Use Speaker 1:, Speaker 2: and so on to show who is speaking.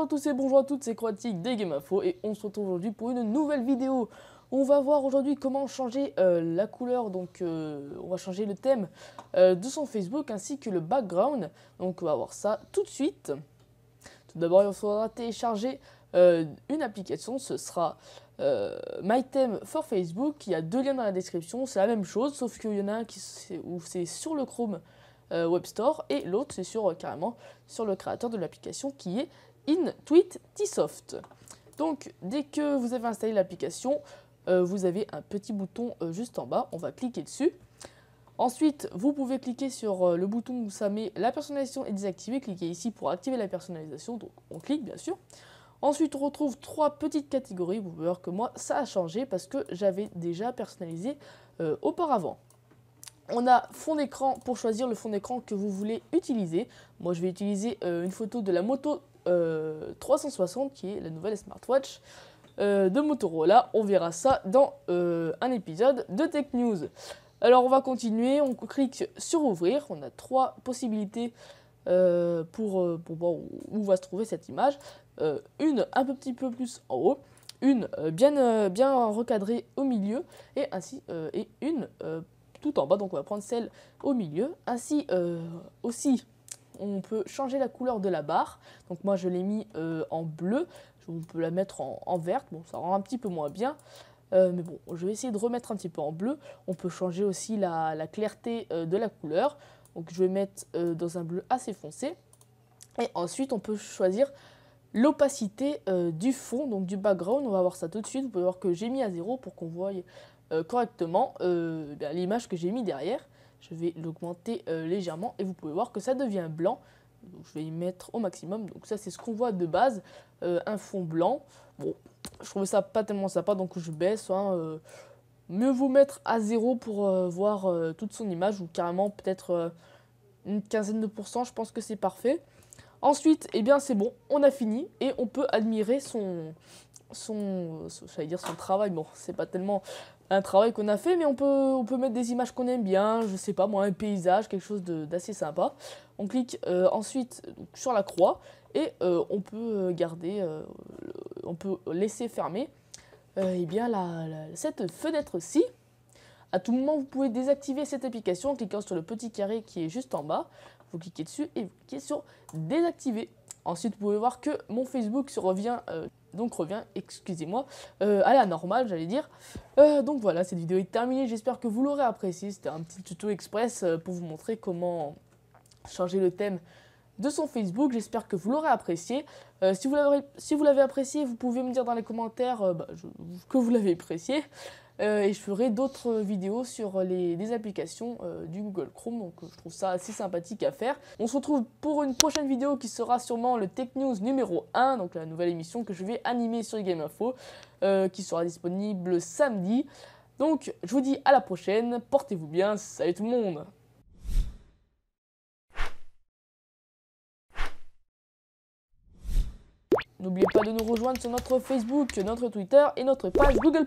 Speaker 1: Bonjour à tous et bonjour à toutes, c'est Croatique des Game Info et on se retrouve aujourd'hui pour une nouvelle vidéo. On va voir aujourd'hui comment changer la couleur, donc on va changer le thème de son Facebook ainsi que le background. Donc on va voir ça tout de suite. Tout d'abord il faudra télécharger une application, ce sera My Theme for Facebook. Il y a deux liens dans la description, c'est la même chose sauf qu'il y en a un où c'est sur le Chrome Web Store et l'autre c'est carrément sur le créateur de l'application qui est Intuit-Tsoft. Donc dès que vous avez installé l'application, vous avez un petit bouton juste en bas, on va cliquer dessus. Ensuite, vous pouvez cliquer sur le bouton où ça met la personnalisation est désactivée, cliquez ici pour activer la personnalisation, donc on clique bien sûr. Ensuite, on retrouve trois petites catégories, vous pouvez voir que moi ça a changé parce que j'avais déjà personnalisé auparavant. On a fond d'écran pour choisir le fond d'écran que vous voulez utiliser. Moi je vais utiliser une photo de la Moto 360 qui est la nouvelle smartwatch de Motorola. On verra ça dans un épisode de Tech News. Alors on va continuer, on clique sur ouvrir. On a trois possibilités pour voir où va se trouver cette image. Une un petit peu plus en haut, une bien recadrée au milieu et une tout en bas, donc on va prendre celle au milieu. Ainsi aussi on peut changer la couleur de la barre, donc moi je l'ai mis en bleu, on peut la mettre en verte, bon ça rend un petit peu moins bien, mais bon je vais essayer de remettre un petit peu en bleu. On peut changer aussi la clarté de la couleur, donc je vais mettre dans un bleu assez foncé, et ensuite on peut choisir l'opacité du fond, donc du background. On va voir ça tout de suite. Vous pouvez voir que j'ai mis à 0 pour qu'on voie correctement l'image que j'ai mis derrière. Je vais l'augmenter légèrement et vous pouvez voir que ça devient blanc. Donc, je vais y mettre au maximum. Donc ça c'est ce qu'on voit de base, un fond blanc. Bon, je trouvais ça pas tellement sympa donc je baisse. Mieux vaut mettre à 0 pour voir toute son image, ou carrément peut-être une quinzaine de pourcents. Je pense que c'est parfait. Ensuite, eh bien c'est bon, on a fini et on peut admirer son travail. Bon, c'est pas tellement un travail qu'on a fait, mais on peut mettre des images qu'on aime bien, je sais pas moi, un paysage, quelque chose d'assez sympa. On clique ensuite sur la croix et on peut garder, on peut laisser fermer eh bien cette fenêtre-ci. À tout moment, vous pouvez désactiver cette application en cliquant sur le petit carré qui est juste en bas. Vous cliquez dessus et vous cliquez sur désactiver. Ensuite, vous pouvez voir que mon Facebook revient, excusez-moi, à la normale, j'allais dire. Donc voilà, cette vidéo est terminée. J'espère que vous l'aurez appréciée. C'était un petit tuto express pour vous montrer comment changer le thème de son Facebook. J'espère que vous l'aurez apprécié. Si vous l'avez apprécié, vous pouvez me dire dans les commentaires que vous l'avez apprécié. Et je ferai d'autres vidéos sur des applications du Google Chrome, donc je trouve ça assez sympathique à faire. On se retrouve pour une prochaine vidéo qui sera sûrement le Tech News numéro 1, donc la nouvelle émission que je vais animer sur Game Info, qui sera disponible samedi. Donc je vous dis à la prochaine, portez-vous bien, salut tout le monde! N'oubliez pas de nous rejoindre sur notre Facebook, notre Twitter et notre page Google+.